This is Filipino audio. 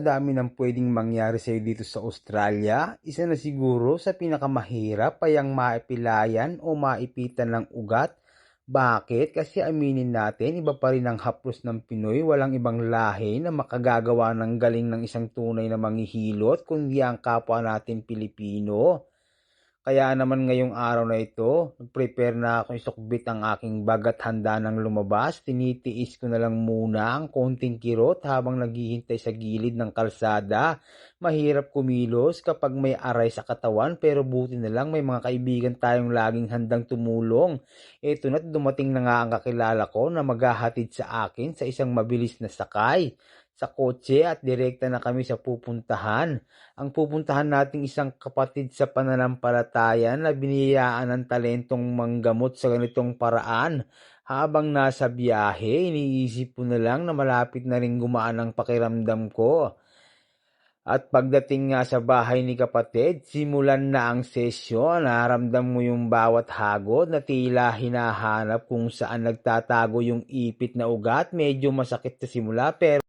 Dami ng pwedeng mangyari sa'yo dito sa Australia. Isa na siguro sa pinakamahirap ay ang maipilayan o maipitan ng ugat. Bakit? Kasi aminin natin, iba pa rin ang haplos ng Pinoy. Walang ibang lahi na makagagawa ng galing ng isang tunay na manghihilot kundi ang kapwa natin Pilipino. Kaya naman ngayong araw na ito, nag-prepare na ako isukbit ang aking bag at handa ng lumabas. Tinitiis ko na lang muna ang konting kirot habang naghihintay sa gilid ng kalsada. Mahirap kumilos kapag may aray sa katawan pero buti na lang may mga kaibigan tayong laging handang tumulong. Eto na't dumating na nga ang kakilala ko na maghahatid sa akin sa isang mabilis na sakay sa kotse at direkta na kami sa pupuntahan. Ang pupuntahan nating isang kapatid sa pananampalataya na biniyayaan ng talentong manggamot sa ganitong paraan. Habang nasa biyahe, iniisip ko na lang na malapit na rin gumaan ang pakiramdam ko. At pagdating nga sa bahay ni kapatid, simulan na ang sesyon. Naramdam mo yung bawat hagod na tila hinahanap kung saan nagtatago yung ipit na ugat. Medyo masakit sa simula pero